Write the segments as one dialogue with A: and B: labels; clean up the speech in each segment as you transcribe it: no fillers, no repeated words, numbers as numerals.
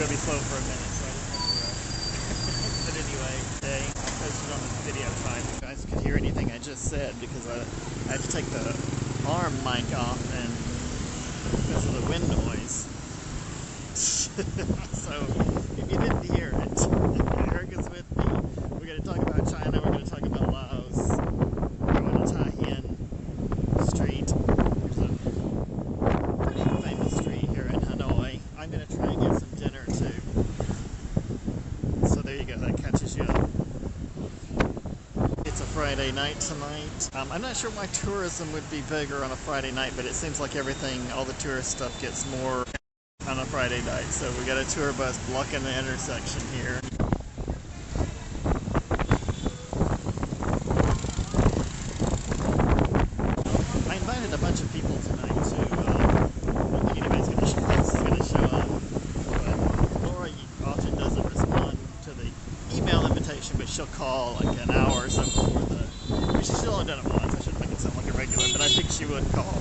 A: going to be slow for a minute, so I didn't have to rush. But anyway, today I posted on the video time. You guys could hear anything I just said because I had to take the arm mic off and because of the wind noise. So if you didn't hear it, Erica's with me. We're going to talk about China. We're going to talk about Laos. We're going to Ta Hien Street. There's a pretty famous street here in Hanoi. I'm going to try and get some dinner too. So there you go. That catches you up. It's a Friday night tonight. I'm not sure why tourism would be bigger on a Friday night, but it seems like everything, all the tourist stuff gets more on a Friday night. So we got a tour bus blocking the intersection here. I invited a bunch of people tonight too. I don't think anybody's going to show up. But Laura often doesn't respond to the email invitation, but she'll call like an hour or so before the... She's still only done it once. I shouldn't make it sound like a regular, but I think she would call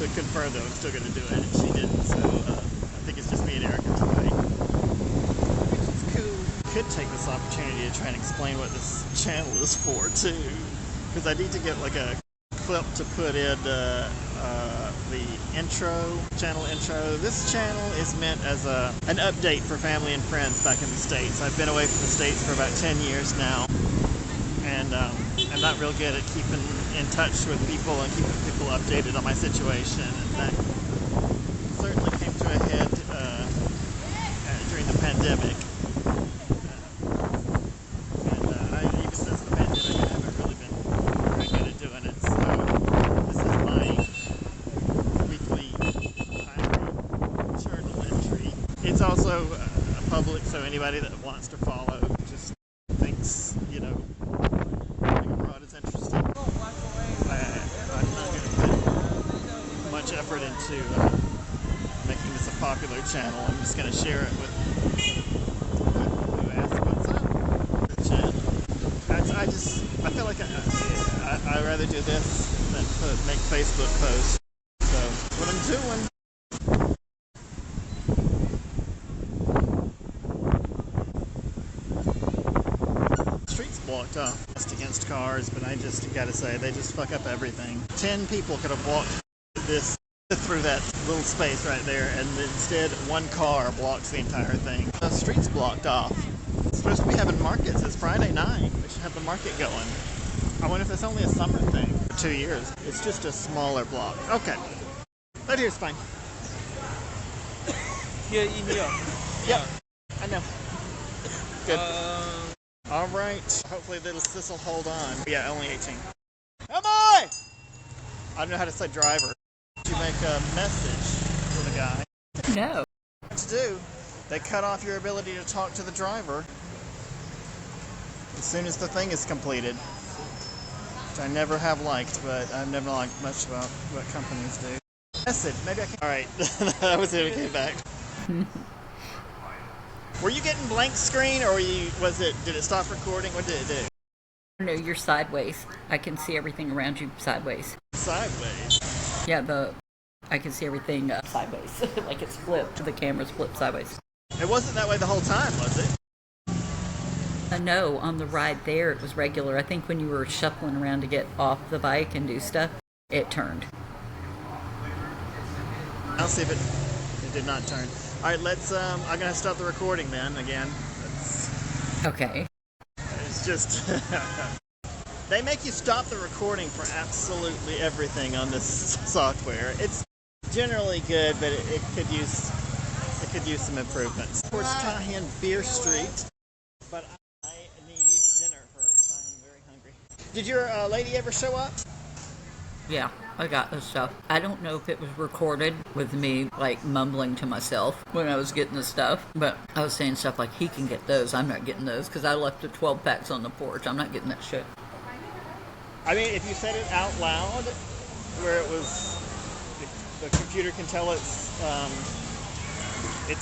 A: to confirm that I'm still going to do it, and she didn't. So I think it's just me and Erica tonight, which is cool. Could take this opportunity to try and explain what this channel is for too, because I need to get like a clip to put in the channel intro. This channel is meant as an update for family and friends back in the States. I've been away from the States for about 10 years now, and I'm not real good at keeping in touch with people and keeping people updated on my situation, and that certainly came to a head during the pandemic. Even since the pandemic, I haven't really been very good at doing it. So this is my weekly journal entry. It's also public, so anybody that wants to follow just thinks, you know, running abroad is interesting. I'm not going to put much effort into making this a popular channel. I'm just going to share it with people who ask what's up with the channel. I feel like I'd rather do this than make Facebook posts. So that's what I'm doing. Streets blocked off just against cars, but I just gotta say, they just fuck up everything. 10 people could have walked this through that little space right there, and instead one car blocks the entire thing. The street's blocked off. It's supposed to be having markets. It's Friday night. They should have the market going. I wonder if it's only a summer thing for 2 years. It's just a smaller block. Okay. Right here's fine.
B: Here in here.
A: Yep. I know. Good. All right. Hopefully this will hold on. Yeah, only 18. Am I don't know how to say driver. You make a message to the guy.
C: No.
A: What to do? They cut off your ability to talk to the driver as soon as the thing is completed, which I never have liked, but I've never liked much about what companies do. Message. Maybe I can. All right. That was it. It came back. Were you getting blank screen, or did it stop recording? What did it do?
C: No, you're sideways. I can see everything around you sideways.
A: Sideways?
C: Yeah, I can see everything sideways. Like it's flipped. The camera's flipped sideways.
A: It wasn't that way the whole time, was it?
C: No, on the ride there it was regular. I think when you were shuffling around to get off the bike and do stuff, it turned.
A: I'll see if it did not turn. All right, let's. I'm gonna stop the recording then again.
C: Okay.
A: It's just they make you stop the recording for absolutely everything on this software. It's generally good, but it could use some improvements. Towards Ta Hien Beer Street, but I need dinner first. I'm very hungry. Did your lady ever show up?
C: Yeah, I got this stuff. I don't know if it was recorded with me, like, mumbling to myself when I was getting the stuff, but I was saying stuff like, he can get those, I'm not getting those, because I left the 12 packs on the porch. I'm not getting that shit.
A: I mean, if you said it out loud, where it was, the computer can tell it's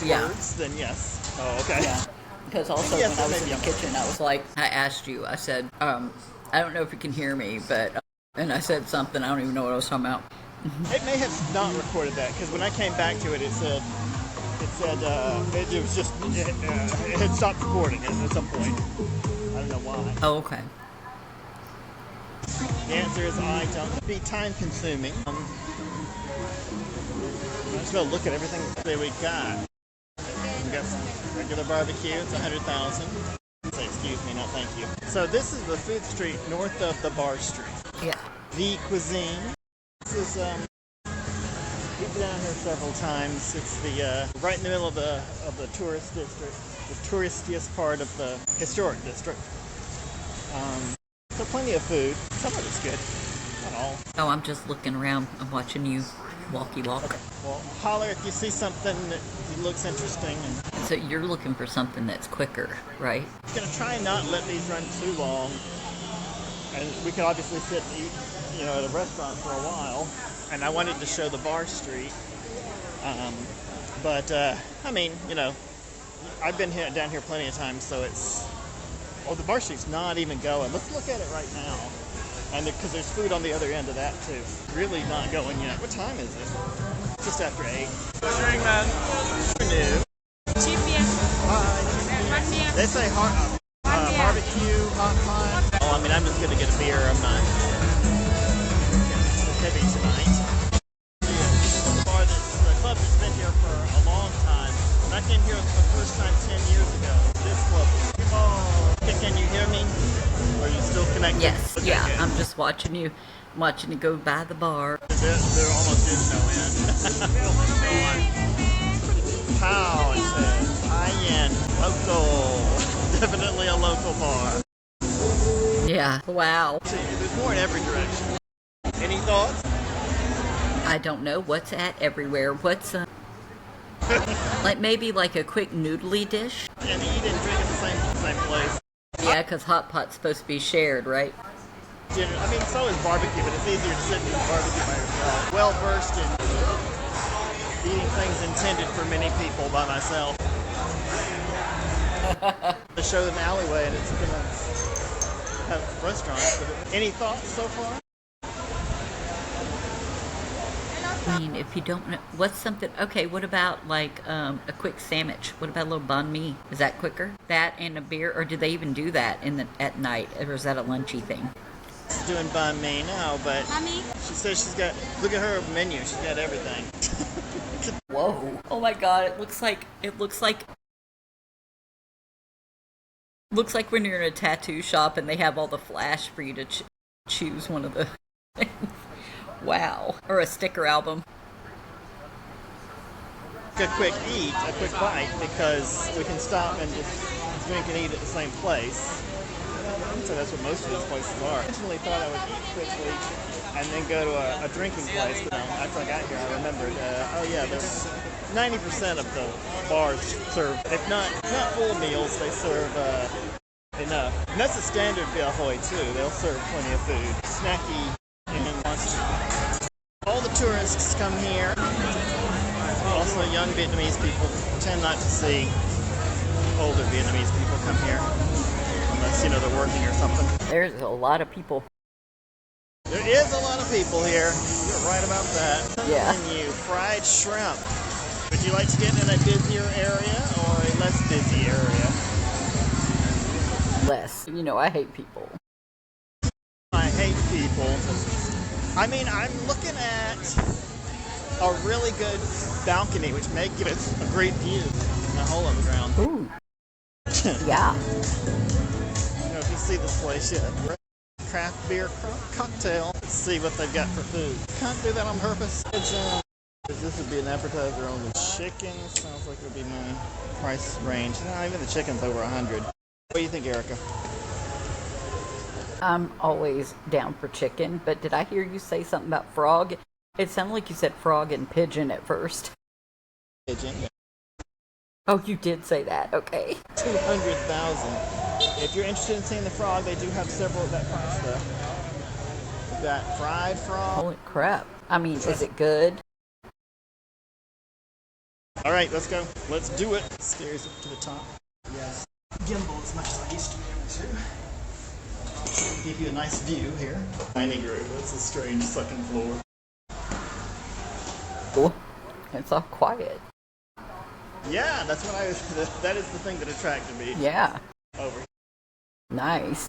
A: words, then yes. Oh, okay.
C: Yeah, because also
A: yes,
C: when I was in the
A: maybe
C: kitchen, I was like, I asked you, I said, I don't know if you can hear me, but... And I said something, I don't even know what I was talking about.
A: It may have not recorded that, because when I came back to it, it said It said it was just it had stopped recording at some point. I don't know why.
C: Oh, okay.
A: The answer is I don't. It'd be time consuming. Let's go look at everything that we got. We got some regular barbecue. It's 100,000. Say excuse me, not thank you. So this is the food street north of the bar street.
C: Yeah.
A: The cuisine. This is we've been down here several times. It's the right in the middle of the tourist district, the touristiest part of the historic district. So plenty of food. Some of it's good, not all.
C: Oh, I'm just looking around. I'm watching you walkie walk.
A: Okay. Well, holler if you see something that looks interesting. And
C: So you're looking for something that's quicker, right?
A: I'm gonna try and not let these run too long. And we could obviously sit and eat, at a restaurant for a while. And I wanted to show the bar street. But I mean, I've been down here plenty of times, so it's. Oh, the bar street's not even going. Let's look at it right now. And because there's food on the other end of that too. Really not going yet. What time is it? Just after 8.
B: Drink, man.
A: New.
D: Cheap beer.
A: Hi.
D: One beer.
A: They say barbecue, hot pot. Oh, I mean, I'm just gonna get a beer. I'm not heavy tonight. The club has been here for a long time. I came here for the first time 10 years ago. This club. Oh, can you hear me? Are you still connected?
C: Yes.
A: Okay,
C: Yeah.
A: good.
C: I'm just watching you go by the bar.
A: There almost is no end. How it says Ta Hien local. Definitely a local bar.
C: Yeah. Wow.
A: There's more in every direction. Any thoughts?
C: I don't know what's at everywhere. What's like maybe like a quick noodly dish?
A: And eat and drink at the same place.
C: Yeah, because hot pot's supposed to be shared, right?
A: I mean, so is barbecue, but it's easier to sit and eat barbecue by yourself. Well versed in eating things intended for many people by myself. To show them an alleyway, and it's gonna have restaurants. Any thoughts so far?
C: I mean, if you don't know, what's something? Okay, what about like a quick sandwich? What about a little banh mi? Is that quicker? That and a beer, or do they even do that at night, or is that a lunchy thing?
A: She's doing banh mi now, but
D: Mommy.
A: she says she's got. Look at her menu. She's got everything.
C: Whoa! Oh my God! It looks like when you're in a tattoo shop and they have all the flash for you to choose one of the things. Wow. Or a sticker album.
A: A quick eat, a quick bite, because we can stop and just drink and eat at the same place. So that's what most of these places are. I originally thought I would eat quickly and then go to a drinking place, but after I got here I remembered, there's 90% of the bars serve, if not full meals, they serve enough. And that's the standard Bia Hoi too. They'll serve plenty of food. Snacky and lunch. All the tourists come here. Also, young Vietnamese people tend not to see older Vietnamese people come here unless they're working or something.
C: There's a lot of people.
A: There is a lot of people here. You're right about that.
C: Yeah.
A: Menu, fried shrimp. Would you like to get in a busier area or a less busy area?
C: Less. I hate people.
A: I hate people. I mean, I'm looking at a really good balcony, which may give us a great view in the hole in the ground.
C: Ooh. Yeah.
A: If you see this place yet, craft beer cocktail. Let's see what they've got for food. Can't do that on purpose. This would be an appetizer on the chicken. Sounds like it would be my price range. No, even the chicken's over 100. What do you think, Erica?
C: I'm always down for chicken, but did I hear you say something about frog? It sounded like you said frog and pigeon at first.
A: Pigeon.
C: Oh, you did say that. Okay.
A: 200,000. If you're interested in seeing the frog, they do have several of that price though. We've got fried frog.
C: Holy crap. I mean, is it good?
A: All right, let's go. Let's do it. Stairs up to the top. Yes. Gimbal as much as I used to be able to. Give you a nice view here. Dining room. That's a strange second floor.
C: Cool. It's all quiet.
A: Yeah, that's what I. That is the thing that attracted me
C: Yeah.
A: over.
C: Nice.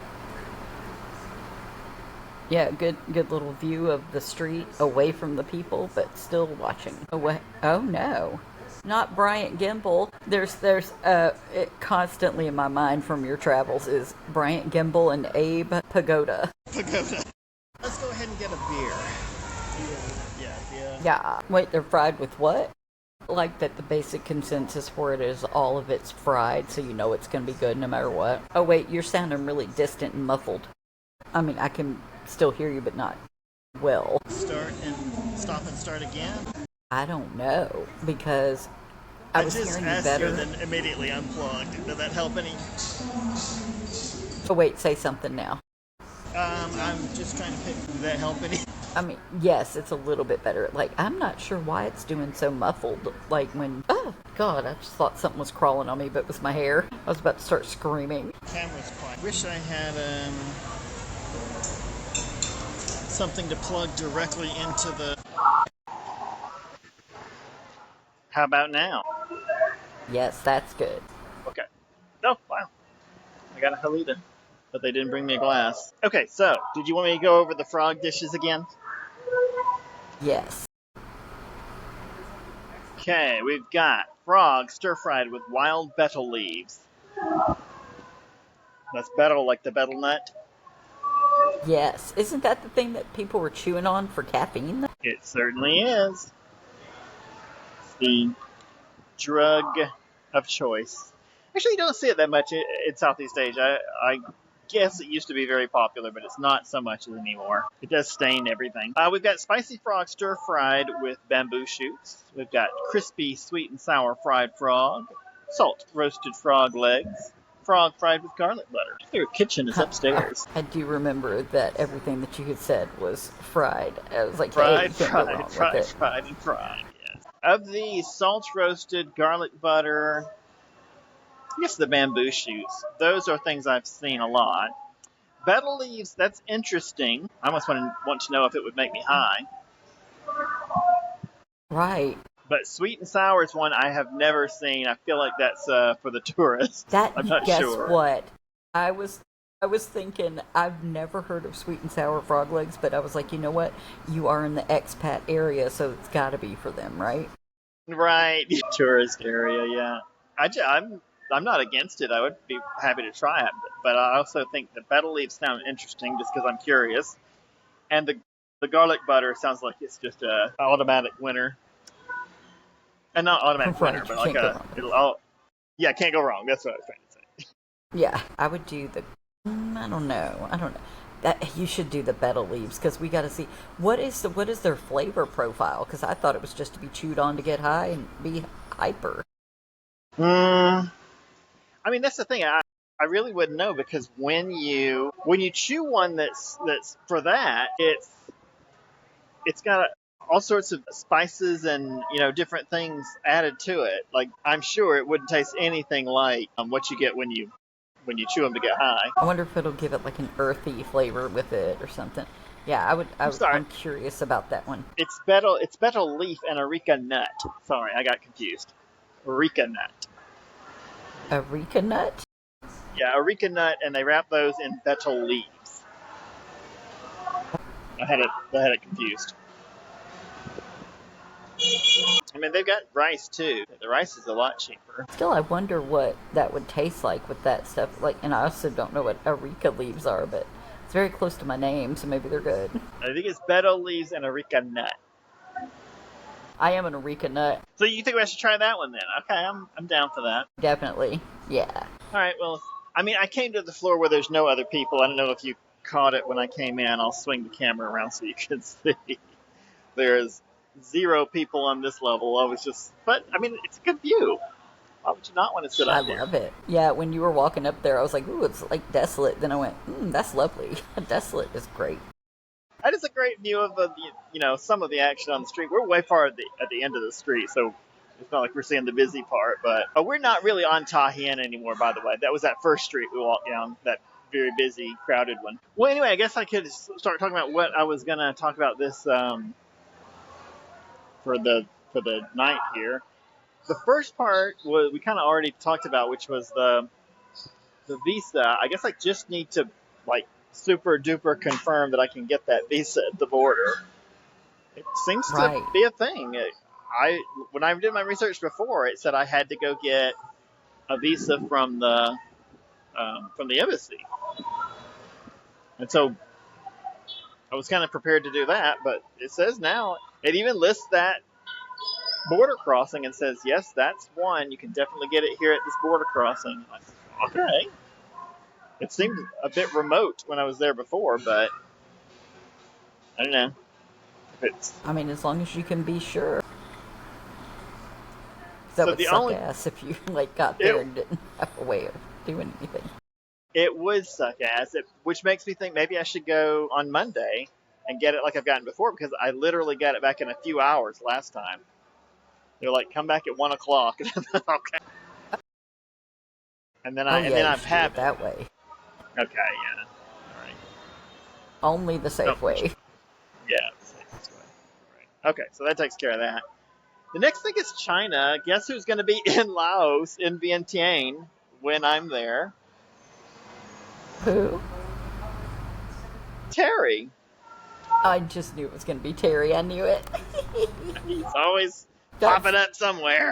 C: Yeah, good little view of the street away from the people, but still watching away. Oh no. Not Bryant Gimbel. There's it constantly in my mind from your travels is Bryant Gimbel and Abe Pagoda.
A: Pagoda. Let's go ahead and get a beer. Yeah, yeah.
C: Yeah. Wait, they're fried with what? Like that the basic consensus for it is all of it's fried, so you know it's gonna be good no matter what. Oh wait, you're sounding really distant and muffled. I mean, I can still hear you, but not well.
A: Start and stop and start again.
C: I don't know because I was
A: just
C: hearing you
A: asked
C: better.
A: you, then immediately unplugged. Did that help any?
C: Oh wait, say something now.
A: I'm just trying to pick. Did that help any?
C: I mean, yes, it's a little bit better. Like, I'm not sure why it's doing so muffled. Like when, oh God, I just thought something was crawling on me, but it was my hair. I was about to start screaming.
A: Camera's quiet. Wish I had something to plug directly into the. How about now?
C: Yes, that's good.
A: Okay. Oh, wow. I got a Halida, but they didn't bring me a glass. Okay, so, did you want me to go over the frog dishes again?
C: Yes.
A: Okay, we've got frog stir-fried with wild betel leaves. That's betel, like the betel nut.
C: Yes. Isn't that the thing that people were chewing on for caffeine?
A: It certainly is. It's the drug of choice. Actually, you don't see it that much in Southeast Asia. I guess it used to be very popular, but it's not so much anymore. It does stain everything. We've got spicy frog stir-fried with bamboo shoots. We've got crispy sweet and sour fried frog, salt roasted frog legs, frog fried with garlic butter. Their kitchen is upstairs.
C: I do remember that everything that you had said was fried. I was like, hey,
A: Fried,
C: you can't go wrong with it.
A: fried, and fried, yes. Of the salt roasted garlic butter, I guess the bamboo shoots, those are things I've seen a lot. Betel leaves, that's interesting. I almost want to know if it would make me high.
C: Right.
A: But sweet and sour is one I have never seen. I feel like that's for the tourists.
C: That,
A: I'm not
C: guess
A: sure.
C: what? I was thinking I've never heard of sweet and sour frog legs, but I was like, you know what? You are in the expat area, so it's got to be for them, right?
A: Right, tourist area, yeah. I'm not against it. I would be happy to try it, but I also think the betel leaves sound interesting just because I'm curious. And the garlic butter sounds like it's just a automatic winner. And not automatic
C: Right,
A: winner, but
C: you
A: like
C: can't go wrong.
A: yeah, can't go wrong. That's what I was trying to say.
C: Yeah, I would do the. I don't know. That you should do the betel leaves because we got to see what is their flavor profile. Because I thought it was just to be chewed on to get high and be hyper.
A: I mean, that's the thing. I really wouldn't know because when you chew one that's for that, it's got all sorts of spices and different things added to it. Like I'm sure it wouldn't taste anything like what you get when you chew them to get high.
C: I wonder if it'll give it like an earthy flavor with it or something. Yeah, I'm curious about that one.
A: It's betel leaf and areca nut. Sorry, I got confused. Areca nut.
C: Areca nut?
A: Yeah, areca nut, and they wrap those in betel leaves. I had it confused. I mean, they've got rice too. The rice is a lot cheaper.
C: Still, I wonder what that would taste like with that stuff. Like, and I also don't know what areca leaves are, but it's very close to my name, so maybe they're good.
A: I think it's betel leaves and areca nut.
C: I am an areca nut.
A: So you think I should try that one then? Okay, I'm down for that.
C: Definitely, yeah.
A: All right, well, I mean, I came to the floor where there's no other people. I don't know if you caught it when I came in. I'll swing the camera around so you can see. There's 0 people on this level. But I mean, it's a good view. Why would you not want to sit up there?
C: I love it. Yeah, when you were walking up there, I was like, ooh, it's like desolate. Then I went, that's lovely. Desolate is great.
A: That is a great view of some of the action on the street. We're way far at the end of the street, so it's not like we're seeing the busy part. But we're not really on Ta Hien anymore, by the way. That was that first street we walked down, that very busy, crowded one. Well, anyway, I guess I could start talking about what I was going to talk about this for the night here. the first part was we kind of already talked about, which was the visa. I guess I just need to like super duper confirm that I can get that visa at the border. It seems to
C: Right.
A: be a thing. When I did my research before, it said I had to go get a visa from the embassy, and so I was kind of prepared to do that. But it says now it even lists that border crossing and says yes, that's one. You can definitely get it here at this border crossing. I said, okay. It seemed a bit remote when I was there before, but I don't know if it's.
C: I mean, as long as you can be sure. That
A: So
C: would
A: the
C: suck
A: only
C: ass if you like got there
A: it
C: and didn't have a way of doing anything.
A: it would suck ass, which makes me think maybe I should go on Monday and get it like I've gotten before because I literally got it back in a few hours last time. They're like, come back at 1 o'clock, and I'm like, okay.
C: Oh
A: And
C: yeah,
A: then
C: you
A: I've
C: should do
A: had
C: it that way.
A: okay, yeah, all right,
C: Only the
A: no,
C: safe way.
A: yeah, that's right. Okay, so that takes care of that. The next thing is China. Guess who's going to be in Laos in Vientiane when I'm there?
C: Who?
A: Terry.
C: I just knew it was going to be Terry. I knew it.
A: He's always
C: That's.
A: popping up somewhere.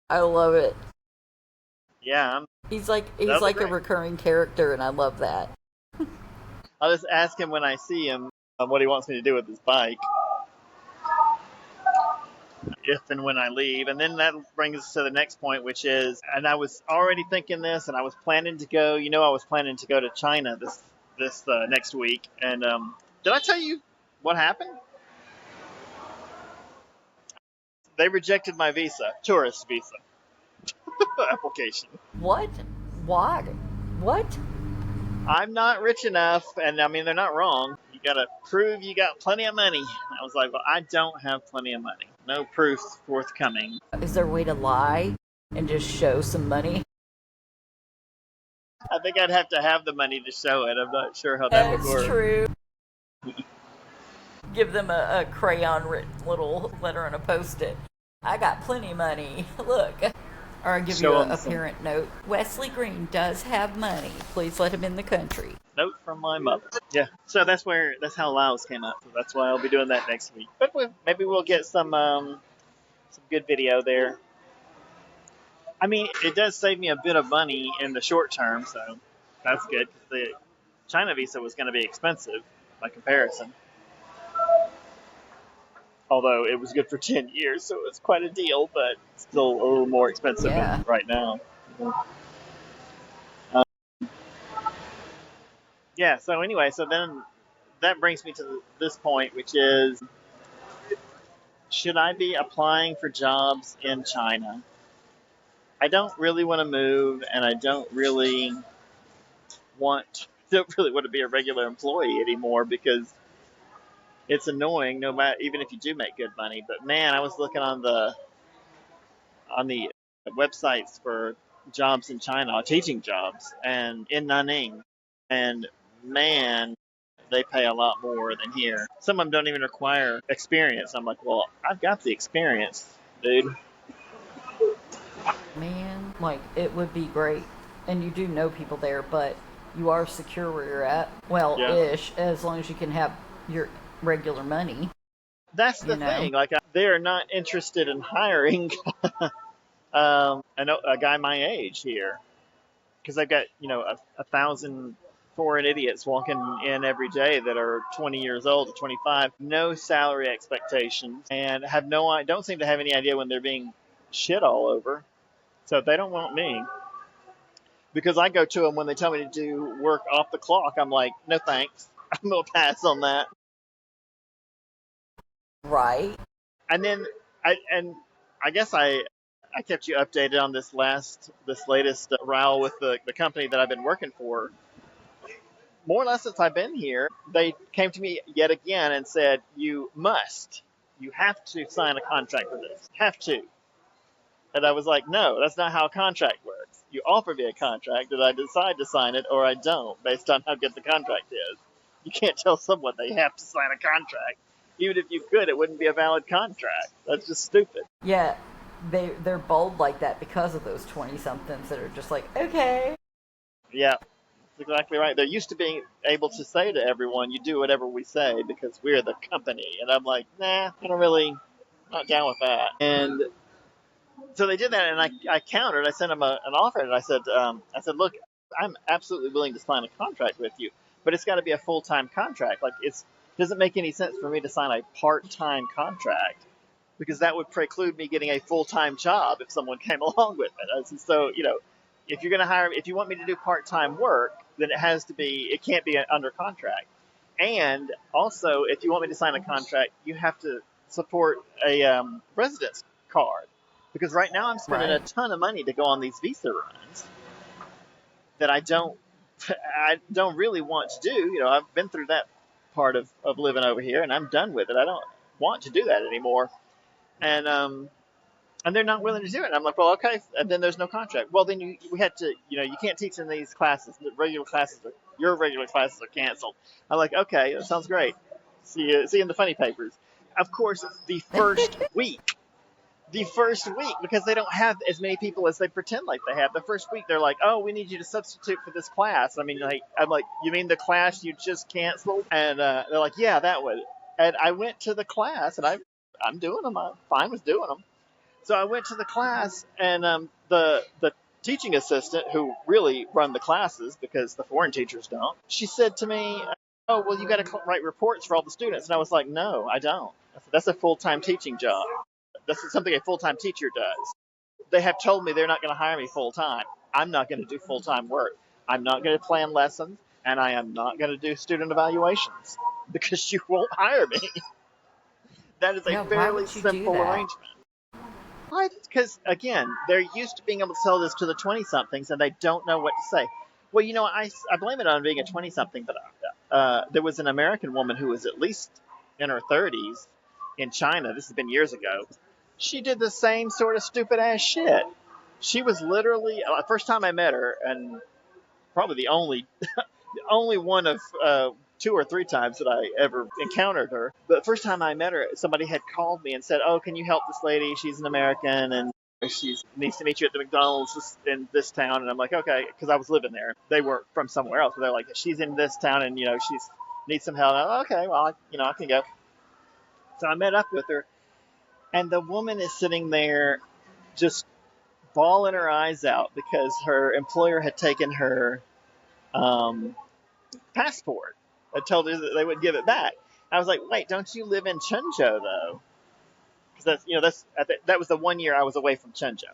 C: I love it.
A: Yeah,
C: He's
A: that'll be
C: like a
A: great.
C: recurring character, and I love that.
A: I'll just ask him when I see him what he wants me to do with his bike, if and when I leave. And then that brings us to the next point, which is, and I was already thinking this, and I was planning to go. I was planning to go to China this next week. And did I tell you what happened? They rejected my visa, tourist visa application.
C: What? Why? What?
A: I'm not rich enough, and I mean they're not wrong. You gotta prove you got plenty of money. I was like, well, I don't have plenty of money. No proof forthcoming.
C: Is there a way to lie and just show some money?
A: I think I'd have to have the money to show it. I'm not sure how that would
C: That's
A: work.
C: true. Give them a crayon written little letter on a post-it. I got plenty of money. Look. Or I'll give
A: Show
C: you
A: them
C: a
A: some
C: parent note. Wesley Green does have money. Please let him in the country.
A: note from my mother. Yeah, so that's how Laos came up. So that's why I'll be doing that next week. But maybe we'll get some good video there. I mean, it does save me a bit of money in the short term, so that's good. 'Cause the China visa was going to be expensive by comparison. Although it was good for 10 years, so it was quite a deal, but still a little more expensive
C: Yeah.
A: right now. Um, yeah, so anyway, so then that brings me to this point, which is, should I be applying for jobs in China? I don't really want to move, and I don't really want to be a regular employee anymore because it's annoying. No matter, even if you do make good money, but man, I was looking on the websites for jobs in China, teaching jobs, and in Nanning, and man, they pay a lot more than here. Some of them don't even require experience. I'm like, well, I've got the experience, dude.
C: Man, like, it would be great. And you do know people there, but you are secure where you're at. Well,
A: Yeah.
C: ish, as long as you can have your regular money.
A: That's the thing. Like, they are not interested in hiring a guy my age here because I've got 1,000 foreign idiots walking in every day that are 20 years old, 25, no salary expectations, and don't seem to have any idea when they're being shit all over. So they don't want me because I go to them when they tell me to do work off the clock. I'm like, no thanks. I'm gonna pass on that.
C: Right.
A: And then I guess I kept you updated on this latest row with the company that I've been working for. More or less since I've been here, they came to me yet again and said, you have to sign a contract for this. Have to. And I was like, no, that's not how a contract works. You offer me a contract and I decide to sign it or I don't based on how good the contract is. You can't tell someone they have to sign a contract. Even if you could, it wouldn't be a valid contract. That's just stupid.
C: Yeah. they're bold like that because of those 20-somethings that are just like, okay.
A: Yeah, that's exactly right. They're used to being able to say to everyone, "You do whatever we say because we're the company." And I'm like, nah, I don't really, not down with that. And so they did that, and I countered. I sent them an offer, and I said, look, I'm absolutely willing to sign a contract with you, but it's got to be a full time contract. Like it doesn't make any sense for me to sign a part time contract because that would preclude me getting a full time job if someone came along with it. I said, so if you're going to hire, if you want me to do part time work, then it can't be under contract. And also, if you want me to sign a contract, you have to support a residence card because right now I'm spending a
C: Right.
A: ton of money to go on these visa runs that I don't really want to do. I've been through that part of living over here, and I'm done with it. I don't want to do that anymore. And they're not willing to do it. And I'm like, well, okay. And then there's no contract. Well, then we had to, you can't teach in these classes. Your regular classes are canceled. I'm like, okay, that sounds great. See you in the funny papers. Of course, the first week, because they don't have as many people as they pretend like they have. The first week, they're like, oh, we need you to substitute for this class. I mean, I'm like, you mean the class you just canceled? And they're like, yeah, that one. And I went to the class, and I'm doing them. I'm fine with doing them. So I went to the class, and the teaching assistant who really run the classes because the foreign teachers don't. She said to me, "Oh, well, you got to write reports for all the students." And I was like, "No, I don't. That's a full-time teaching job. That's something a full-time teacher does. They have told me they're not going to hire me full-time. I'm not going to do full-time work. I'm not going to plan lessons, and I am not going to do student evaluations because you won't hire me." That is a
C: Yeah, why
A: fairly
C: would you do
A: simple
C: that?
A: arrangement. Why? Because again, they're used to being able to tell this to the 20-somethings, and they don't know what to say. Well, I blame it on being a 20-something, but there was an American woman who was at least in her 30s in China. This has been years ago. She did the same sort of stupid ass shit. She was literally the first time I met her, and probably the only one of two or three times that I ever encountered her. But the first time I met her, somebody had called me and said, "Oh, can you help this lady? She's an American and she needs to meet you at the McDonald's in this town." And I'm like, "Okay," because I was living there. They were from somewhere else. But they're like, "She's in this town and she's needs some help." And I'm like, "Okay, well, I can go." So I met up with her, and the woman is sitting there just bawling her eyes out because her employer had taken her um, passport. I told her that they would give it back. I was like, wait, don't you live in Chunjo though? Because that was the 1 year I was away from Chunjo.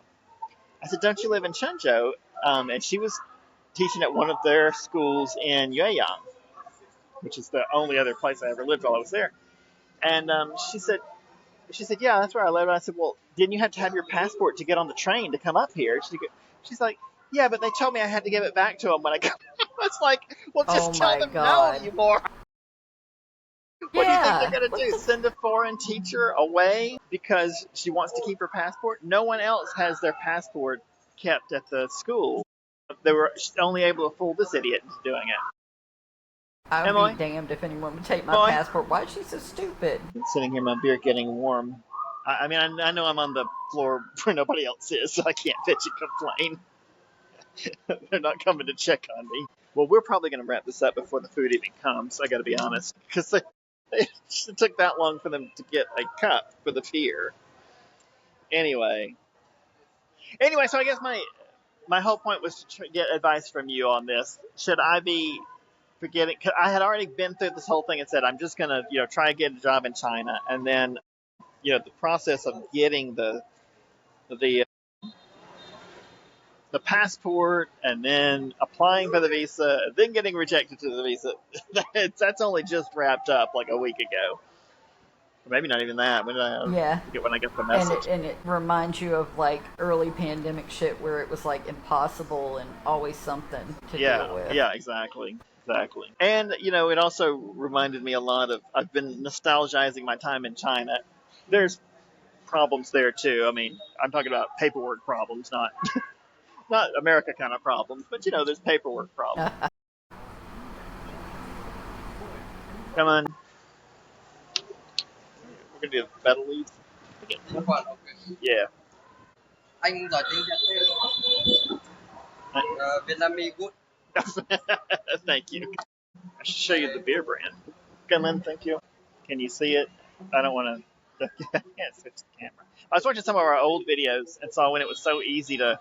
A: I said, don't you live in Chunjo? And she was teaching at one of their schools in Yueyang, which is the only other place I ever lived while I was there. And she said, yeah, that's where I live. And I said, well, didn't you have to have your passport to get on the train to come up here? She's like, yeah, but they told me I had to give it back to them when I come. It's like, well,
C: Oh
A: just tell
C: my
A: them no,
C: god.
A: you moron. What do you think they're
C: Yeah.
A: going to
C: What
A: do?
C: the
A: Send a foreign teacher away because she wants to keep her passport? No one else has their passport kept at the school. They were only able to fool this idiot into doing it.
C: I would be
A: Emily,
C: damned if anyone would take my
A: boy,
C: passport. Why is she so stupid?
A: I'm sitting here, my beer getting warm. I mean, I know I'm on the floor where nobody else is, so I can't bitch and complain. They're not coming to check on me. Well, we're probably going to wrap this up before the food even comes. I got to be honest, because it took that long for them to get a cup for the beer. Anyway, so I guess my whole point was to get advice from you on this. Should I be forgetting? Cause I had already been through this whole thing and said I'm just gonna try and get a job in China, and then the process of getting the the passport and then applying for the visa, then getting rejected to the visa. That's only just wrapped up like a week ago. Or maybe not even that. When did I
C: Yeah.
A: forget when I got the
C: And
A: message?
C: it reminds you of like early pandemic shit where it was like impossible and always something to deal
A: Yeah,
C: with.
A: yeah, exactly. And it also reminded me a lot of I've been nostalgizing my time in China. There's problems there too. I mean, I'm talking about paperwork problems, not America kind of problems, but there's paperwork problems. Come on, we're gonna do the Betel leaves. Yeah.
B: Anh giỏi tiếng Việt thêm. Vietnamese good.
A: Thank you. I should show you the beer brand. Come in, thank you. Can you see it? I don't want to. I can't switch the camera. I was watching some of our old videos and saw when it was so easy to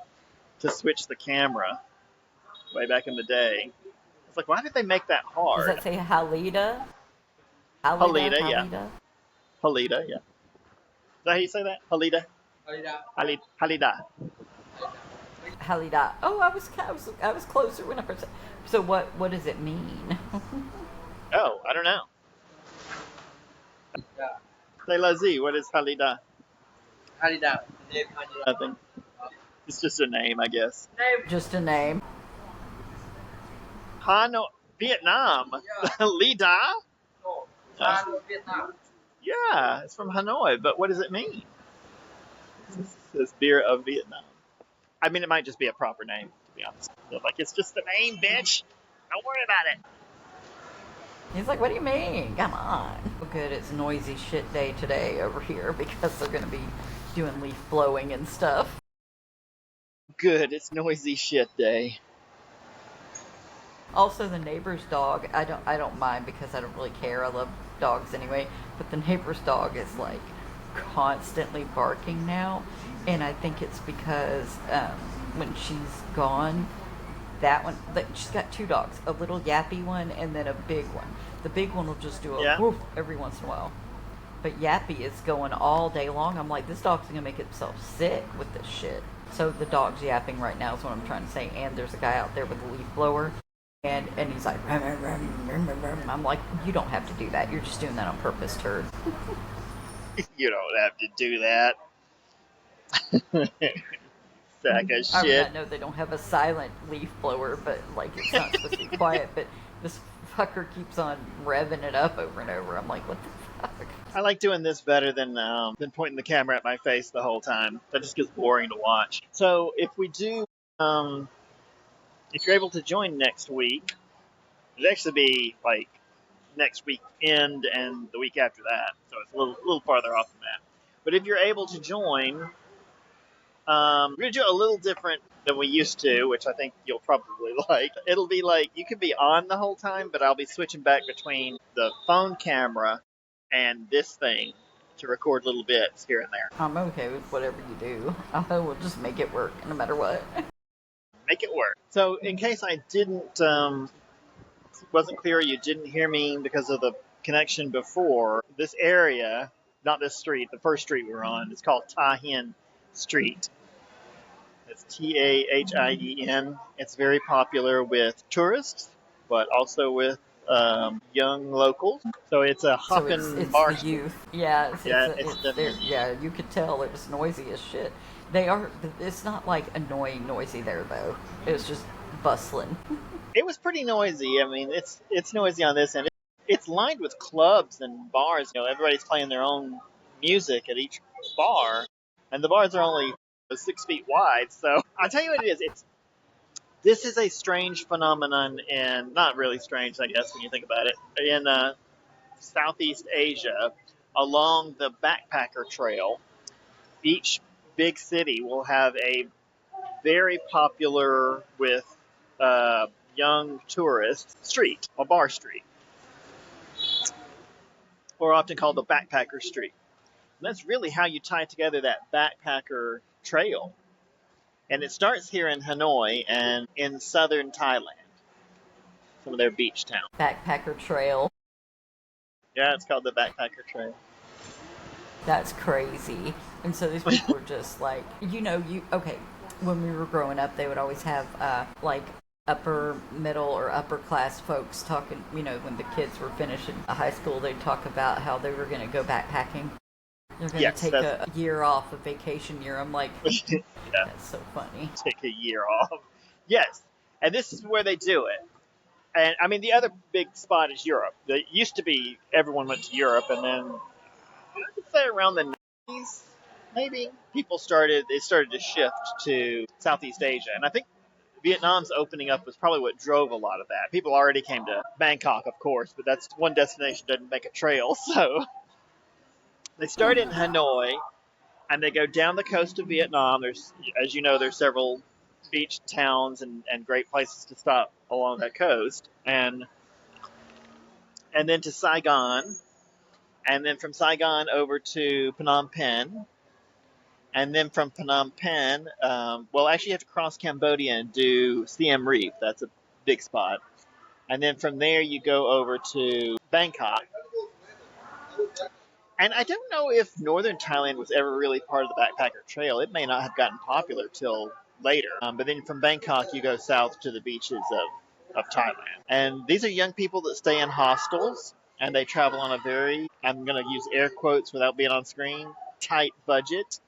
A: switch the camera way back in the day. It's like, why did they make that
C: Does
A: hard?
C: that say Halida?
A: Halida, yeah.
C: Halida?
A: Halida, yeah. Is that how you say that? Halida?
B: Halida.
A: Halida.
C: Halida. Oh, I was closer when I first. So what does it mean?
A: Oh, I don't know.
B: Yeah.
A: Say Lazi, what is Halida?
B: Halida. The name Halida.
A: Nothing. It's just a name, I guess.
B: Name.
C: Just a name.
A: Hanoi, Vietnam.
B: Yeah.
A: Halida?
B: No. Hanoi Vietnam.
A: Yeah, it's from Hanoi, but what does it mean? It says beer of Vietnam. I mean, it might just be a proper name, to be honest. But, like, it's just a name, bitch. Don't worry about it.
C: He's like, what do you mean? Come on. Oh, good, it's noisy shit day today over here because they're gonna be doing leaf blowing and stuff.
A: Good, it's noisy shit day.
C: Also, the neighbor's dog, I don't mind because I don't really care. I love dogs anyway. But the neighbor's dog is like constantly barking now, and I think it's because when she's gone, that one, she's got two dogs, a little yappy one and then a big one. The big one will just do a woof every once in a while. But Yappy is going all day long. I'm like, this dog's gonna make itself sick with this shit. So the dog's yapping right now is what I'm trying to say. And there's a guy out there with a leaf blower. And he's like, rum, rum, rum, rum, rum. I'm like, you don't have to do that. You're just doing that on purpose, turd.
A: You don't have to do that. Sack of
C: I mean,
A: shit.
C: I know they don't have a silent leaf blower, but like it's not supposed to be quiet. But this fucker keeps on revving it up over and over. I'm like, what the fuck?
A: I like doing this better than pointing the camera at my face the whole time. That just gets boring to watch. So if we do, if you're able to join next week, it'd actually be like next weekend and the week after that. So it's a little farther off than that. But if you're able to join, we're going to do a little different than we used to, which I think you'll probably like. It'll be like, you could be on the whole time, but I'll be switching back between the phone camera and this thing to record little bits here and there.
C: I'm okay with whatever you do. I will just make it work no matter what.
A: Make it work. So in case I wasn't clear, you didn't hear me because of the connection before, this area, not this street, the first street we're on, it's called Ta Hien Street. It's Tahien. It's very popular with tourists, but also with young locals. So it's a hopping bar.
C: It's the youth. Yeah, yeah, you could tell it was noisy as shit. They are. It's not like annoying noisy there though. It was just bustling.
A: It was pretty noisy. I mean, it's noisy on this end. It's lined with clubs and bars. You know, everybody's playing their own music at each bar, and the bars are only 6 feet wide. So I'll tell you what it is. This is a strange phenomenon, and not really strange, I guess, when you think about it, in Southeast Asia, along the backpacker trail. Each big city will have a very popular with young tourists street, a bar street, or often called the backpacker street. And that's really how you tie together that backpacker trail. And it starts here in Hanoi and in southern Thailand, some of their beach towns.
C: Backpacker trail.
A: Yeah, it's called the backpacker trail.
C: That's crazy. And so these people are just like, okay, when we were growing up, they would always have like upper middle or upper class folks talking, when the kids were finishing high school, they'd talk about how they were going to go backpacking. They're going to take a year off, a vacation year. I'm like, that's so funny.
A: Take a year off. Yes. And this is where they do it. And I mean, the other big spot is Europe. It used to be everyone went to Europe, and then I would say around the 90s, maybe, started to shift to Southeast Asia. And I think Vietnam's opening up was probably what drove a lot of that. People already came to Bangkok, of course, but that's one destination doesn't make a trail. So they started in Hanoi, and they go down the coast of Vietnam. There's, as you know, there's several beach towns and great places to stop along that coast, and then to Saigon, and then from Saigon over to Phnom Penh, and then from Phnom Penh, well, actually, you have to cross Cambodia and do Siem Reap. That's a big spot. And then from there, you go over to Bangkok. And I don't know if northern Thailand was ever really part of the backpacker trail. It may not have gotten popular till later. But then from Bangkok, you go south to the beaches of Thailand. And these are young people that stay in hostels, and they travel on a very, I'm going to use air quotes without being on screen, tight budget.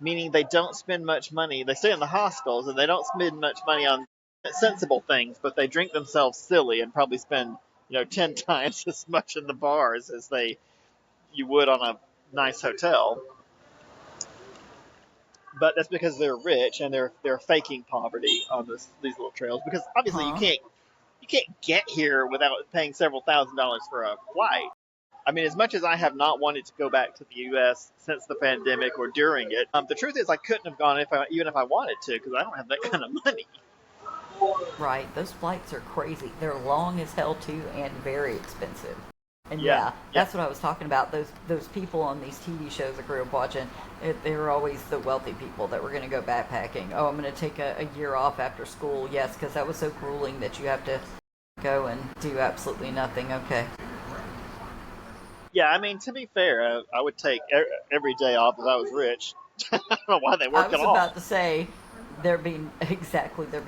A: Meaning they don't spend much money. They stay in the hostels and they don't spend much money on sensible things, but they drink themselves silly and probably spend 10 times as much in the bars as you would on a nice hotel. But that's because they're rich and they're faking poverty on these little trails, because obviously you can't get here without paying several $1,000s for a flight. I mean, as much as I have not wanted to go back to the U.S. since the pandemic or during it, the truth is I couldn't have gone even if I wanted to, because I don't have that kind of money.
C: Right, those flights are crazy. They're long as hell too, and very expensive. And that's what I was talking about. Those people on these TV shows I grew up watching, they were always the wealthy people that were going to go backpacking. Oh, I'm going to take a year off after school. Yes, because that was so grueling that you have to go and do absolutely nothing. Okay.
A: Yeah, I mean, to be fair, I would take every day off if I was rich. I don't know why they work at all.
C: I was about to say, there'd be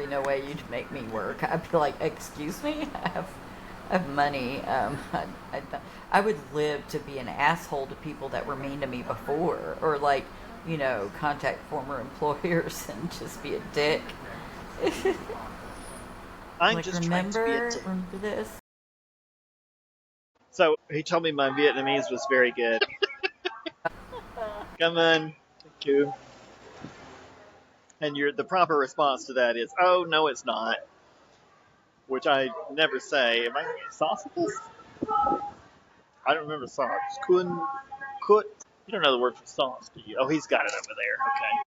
C: no way you'd make me work. I'd be like, excuse me? I have money. I would live to be an asshole to people that were mean to me before, or contact former employers and just be a dick.
A: I'm just trying to be a dick.
C: Remember this?
A: So he told me my Vietnamese was very good. Come on, thank you. And the proper response to that is, "Oh no, it's not," which I never say. Am I sauce with this? I don't remember sauce. Kut. You don't know the word for sauce, do you? Oh, he's got it over there. Okay.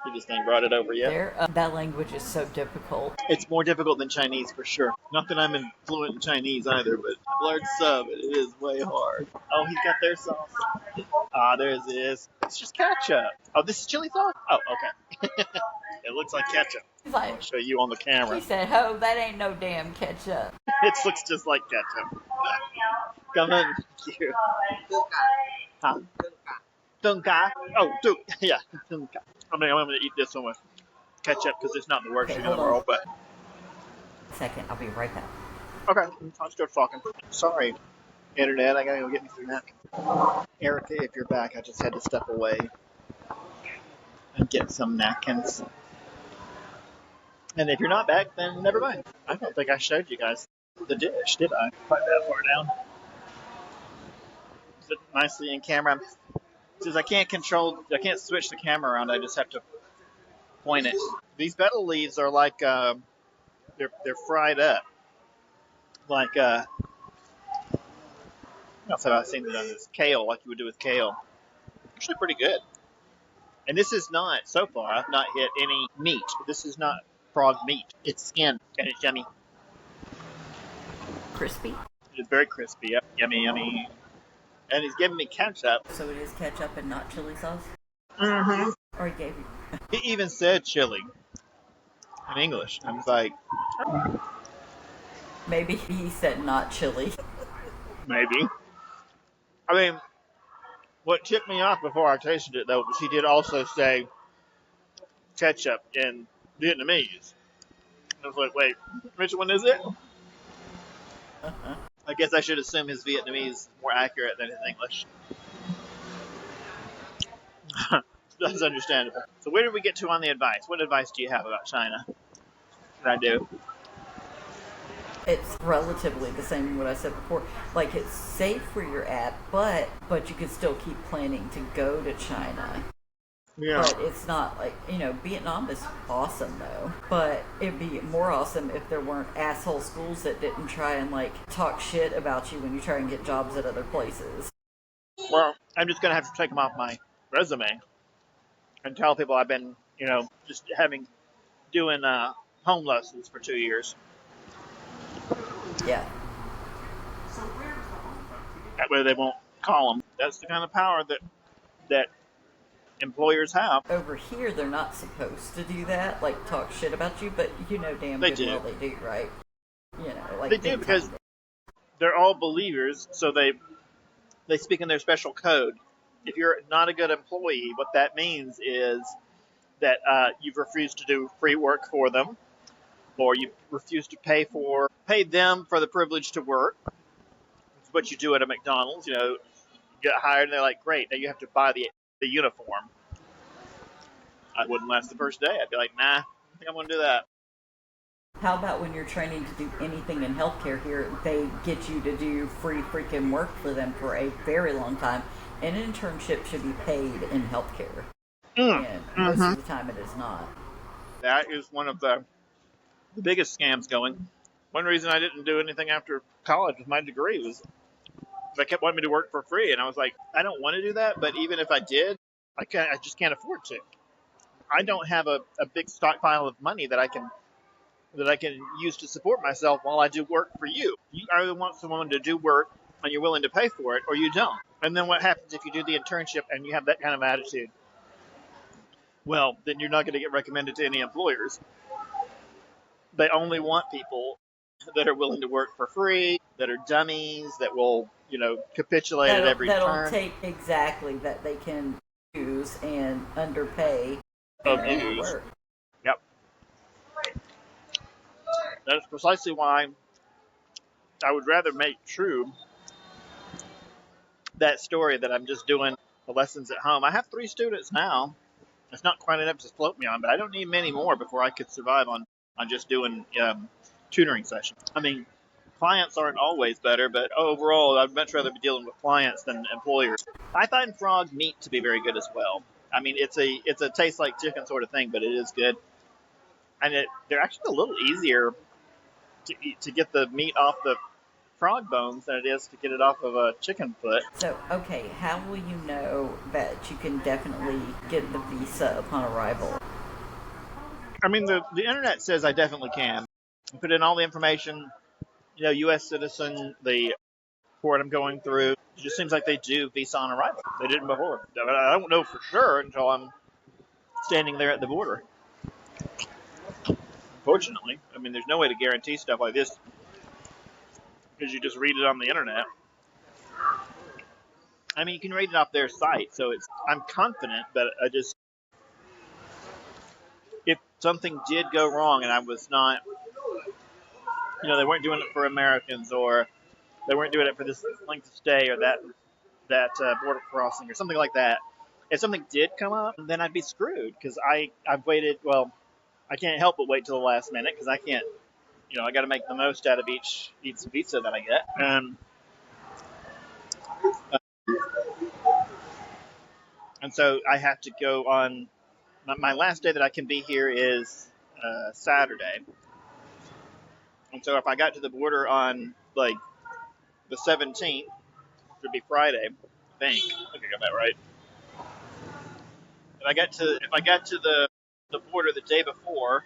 A: He just ain't brought it over yet.
C: That language is so difficult.
A: It's more difficult than Chinese for sure. Not that I'm fluent in Chinese either, but I've learned some. It is way hard. Oh, he's got their sauce. Ah, there it is. It's just ketchup. Oh, this is chili sauce? Oh, okay. It looks like ketchup. I'll show you on the camera.
C: He said, "Oh, that ain't no damn ketchup."
A: It looks just like ketchup. Come on. Cute. Huh? Dunka. Oh, dude. Yeah, dunka. I mean, I'm going to eat this one with ketchup because it's not the worst thing in the world, but...
C: Second, I'll be right back.
A: Okay, I'll start talking. Sorry, Internet, I gotta go get me some napkins. Erica, if you're back, I just had to step away and get some napkins. And if you're not back, then never mind. I don't think I showed you guys the dish, did I? Quite that far down. Is it nicely in camera? Since I can't switch the camera around, I just have to point it. These betel leaves are like, they're fried up. Like, I've seen it on this kale, like you would do with kale. Actually pretty good. And this is not, so far, I've not hit any meat. This is not frog meat. It's skin, and it's yummy.
C: Crispy?
A: It's very crispy, yep. Yummy, yummy. And he's giving me ketchup.
C: So it is ketchup and not chili sauce?
A: Mm-hmm.
C: Or he gave you...
A: He even said chili in English. I was like...
C: Maybe he said not chili.
A: Maybe. I mean, what tipped me off before I tasted it, though, was he did also say ketchup in Vietnamese. I was like, wait, which one is it? I guess I should assume his Vietnamese is more accurate than his English. That's understandable. So where did we get to on the advice? What advice do you have about China? What I do?
C: It's relatively the same as what I said before. Like, it's safe where you're at, but you can still keep planning to go to China.
A: Yeah.
C: But it's not like, Vietnam is awesome though. But it'd be more awesome if there weren't asshole schools that didn't try and talk shit about you when you try and get jobs at other places.
A: Well, I'm just going to have to take them off my resume.
B: and tell people I've been, just doing home lessons for 2 years.
C: Yeah.
B: That way they won't call them. That's the kind of power that employers have.
C: Over here, they're not supposed to do that, like talk shit about you, but you know damn
B: They
C: good
B: do.
C: well they do, right? You know, like
B: They do because they're all believers, so they speak in their special code. If you're not a good employee, what that means is that you've refused to do free work for them, or you refuse to pay them for the privilege to work. It's what you do at a McDonald's. You get hired, and they're like, "Great, now you have to buy the uniform." I wouldn't last the first day. I'd be like, "Nah, I think I'm going to do that."
C: How about when you're training to do anything in healthcare here, they get you to do free freaking work for them for a very long time. An internship should be paid in healthcare. And most of the time it is not.
B: That is one of the biggest scams going. One reason I didn't do anything after college with my degree was they kept wanting me to work for free, and I was like, I don't want to do that, but even if I did, I just can't afford to. I don't have a big stockpile of money that I can use to support myself while I do work for you. You either want someone to do work and you're willing to pay for it, or you don't. And then what happens if you do the internship and you have that kind of attitude? Well, then you're not going to get recommended to any employers. They only want people that are willing to work for free, that are dummies, that will, capitulate at every turn.
C: That'll take exactly that they can use and underpay
B: Abuse.
C: work.
B: Yep. That's precisely why I would rather make true that story that I'm just doing the lessons at home. I have 3 students now. It's not quite enough to float me on, but I don't need many more before I could survive on just doing tutoring sessions. I mean, clients aren't always better, but overall, I'd much rather be dealing with clients than employers. I find frog meat to be very good as well. I mean, it's a taste like chicken sort of thing, but it is good. And they're actually a little easier to eat, to get the meat off the frog bones than it is to get it off of a chicken foot.
C: So, okay, how will you know that you can definitely get the visa upon arrival?
B: I mean, the internet says I definitely can. I put in all the information, U.S. citizen, the port I'm going through. It just seems like they do visa on arrival. They didn't before. I don't know for sure until I'm standing there at the border. Unfortunately, I mean, there's no way to guarantee stuff like this because you just read it on the internet. I mean, you can read it off their site, so I'm confident, but if something did go wrong and I was not, they weren't doing it for Americans, or they weren't doing it for this length of stay, or that border crossing, or something like that. If something did come up, then I'd be screwed because I've waited. Well, I can't help but wait till the last minute because I can't. I got to make the most out of each visa that I get. And so I have to go on. My last day that I can be here is Saturday. And so if I got to the border on like the 17th, it would be Friday. I think I got that right. If I got to the border the day before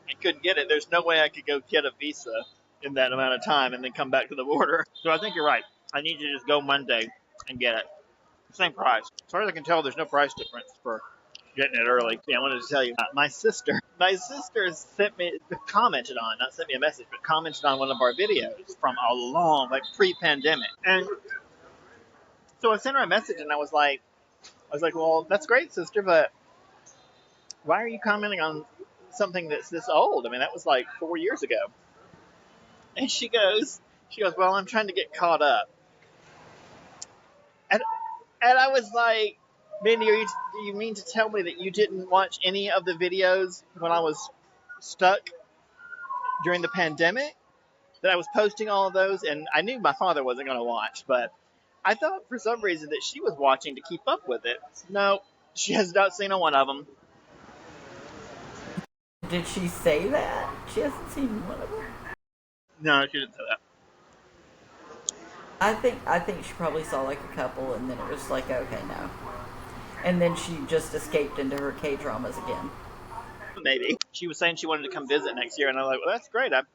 B: and couldn't get it, there's no way I could go get a visa in that amount of time and then come back to the border. So I think you're right. I need to just go Monday and get it. Same price. As far as I can tell, there's no price difference for getting it early. Yeah, I wanted to tell you, my sister commented on, not sent me a message, but commented on one of our videos from a long, pre-pandemic. And so I sent her a message and I was like, well, that's great, sister, but why are you commenting on something that's this old? I mean, that was like 4 years ago. And she goes, well, I'm trying to get caught up. And I was like, Mindy, do you mean to tell me that you didn't watch any of the videos when I was stuck during the pandemic? That I was posting all of those? And I knew my father wasn't going to watch, but I thought for some reason that she was watching to keep up with it. No, she has not seen one of them.
C: Did she say that? She hasn't seen one of them?
B: No, she didn't say that.
C: I think she probably saw like a couple, and then it was like, okay, no. And then she just escaped into her K-dramas again.
B: Maybe. She was saying she wanted to come visit next year, and I was like, well, that's great. I'd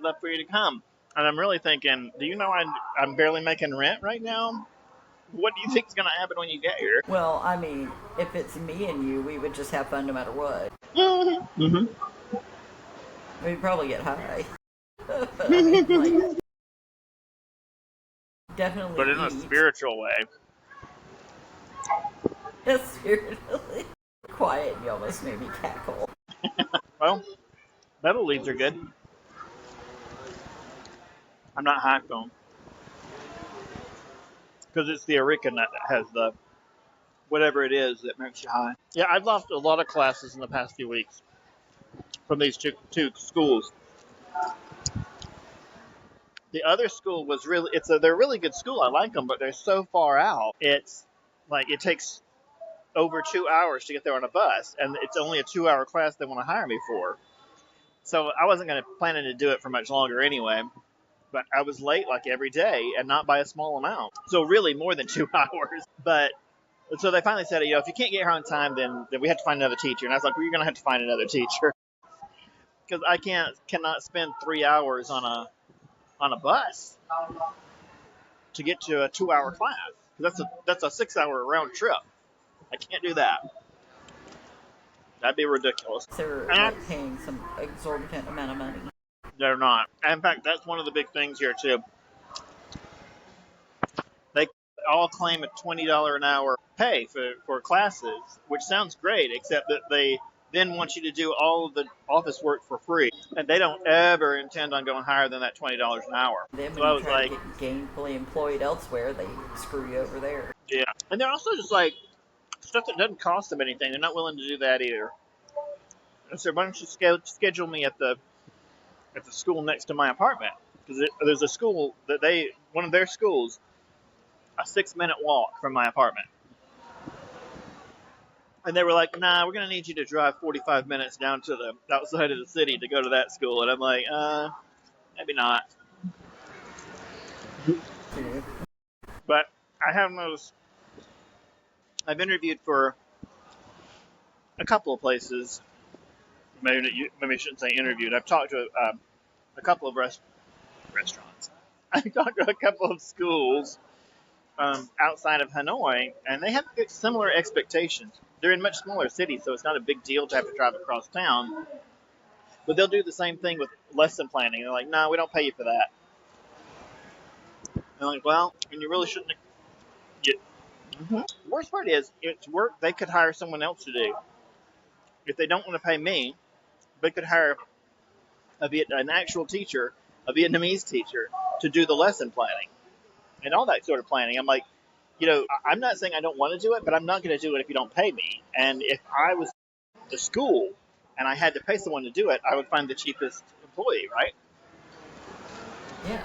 B: love for you to come. And I'm really thinking, do you know I'm barely making rent right now? What do you think is going to happen when you get here?
C: Well, I mean, if it's me and you, we would just have fun no matter what.
B: Mm-hmm.
C: We'd probably get high. I mean, like, definitely
B: But in a spiritual way.
C: Spiritually. Quiet, you almost made me cackle.
B: Well, Betel leaves are good. I'm not high on because it's the areca nut that has the whatever it is that makes you high. Yeah, I've lost a lot of classes in the past few weeks from these two schools. The other school was they're a really good school. I like them, but they're so far out. It's like it takes over 2 hours to get there on a bus, and it's only a 2-hour class they want to hire me for. So I wasn't going to planning to do it for much longer anyway. But I was late like every day, and not by a small amount. So really more than 2 hours. But so they finally said, if you can't get here on time, then we have to find another teacher. And I was like, well, you're going to have to find another teacher because I cannot spend 3 hours on a bus to get to a 2-hour class. That's a 6-hour round trip. I can't do that. That'd be ridiculous.
C: They're like paying some exorbitant amount of money.
B: They're not. And in fact, that's one of the big things here too. They all claim a $20 an hour pay for classes, which sounds great, except that they then want you to do all of the office work for free, and they don't ever intend on going higher than that $20 an hour.
C: Then
B: So
C: when
B: I
C: you
B: was
C: try
B: like,
C: to get gainfully employed elsewhere, they screw you over there.
B: yeah. And they're also just like stuff that doesn't cost them anything. They're not willing to do that either. And so why don't you schedule me at the school next to my apartment? Because there's a school one of their schools, a 6-minute walk from my apartment. And they were like, nah, we're going to need you to drive 45 minutes down to the outside of the city to go to that school. And I'm like, maybe not. But I have noticed, I've interviewed for a couple of places. Maybe I shouldn't say interviewed. I've talked to a couple of restaurants. I talked to a couple of schools outside of Hanoi, and they have similar expectations. They're in much smaller cities, so it's not a big deal to have to drive across town. But they'll do the same thing with lesson planning. They're like, no, we don't pay you for that. And I'm like, well, and you really shouldn't get. Mm-hmm. The worst part is, it's work they could hire someone else to do. If they don't want to pay me, they could hire an actual teacher, a Vietnamese teacher, to do the lesson planning and all that sort of planning. I'm like, I'm not saying I don't want to do it, but I'm not going to do it if you don't pay me. And if I was the school and I had to pay someone to do it, I would find the cheapest employee, right?
C: Yeah,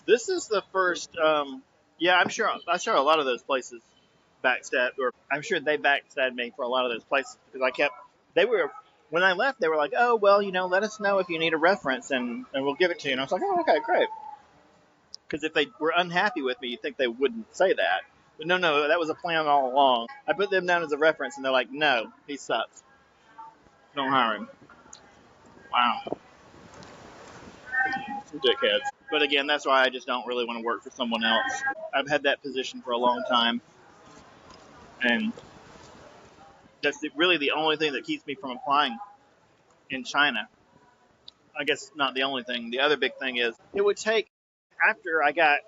B: This is the first. I'm sure a lot of those places backstabbed, or I'm sure they backstabbed me for a lot of those places because when I left, they were like, oh, well, let us know if you need a reference and we'll give it to you. And I was like, oh, okay, great. Because if they were unhappy with me, you'd think they wouldn't say that. But no, that was a plan all along. I put them down as a reference, and they're like, no, he sucks. Don't hire him. Wow. Some dickheads. But again, that's why I just don't really want to work for someone else. I've had that position for a long time. And that's really the only thing that keeps me from applying in China. I guess not the only thing. The other big thing is it would take, after I got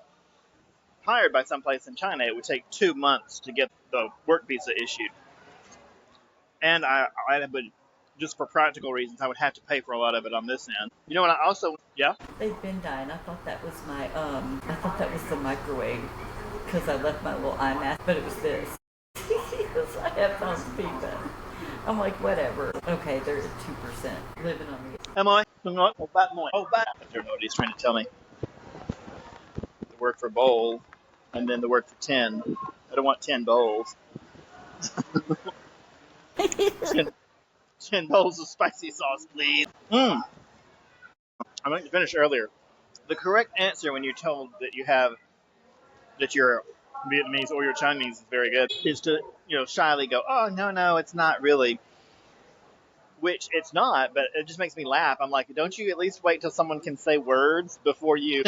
B: hired by someplace in China, it would take 2 months to get the work visa issued. And I would, just for practical reasons, I would have to pay for a lot of it on this end. You know what? I also, yeah.
C: They've been dying. I thought that was the microwave because I left my little eye mask, but it was this. I have on speed. I'm like, whatever. Okay, they're at 2%. Living on the.
B: Am I? Oh, bad boy. Oh, bad. I don't know what he's trying to tell me. The word for bowl, and then the word for 10. I don't want 10 bowls. 10 bowls of spicy sauce, please. I meant to finish earlier. the correct answer when you're told that you're Vietnamese or you're Chinese is very good, is to, shyly go, oh, no, it's not really. Which it's not, but it just makes me laugh. I'm like, don't you at least wait till someone can say words before you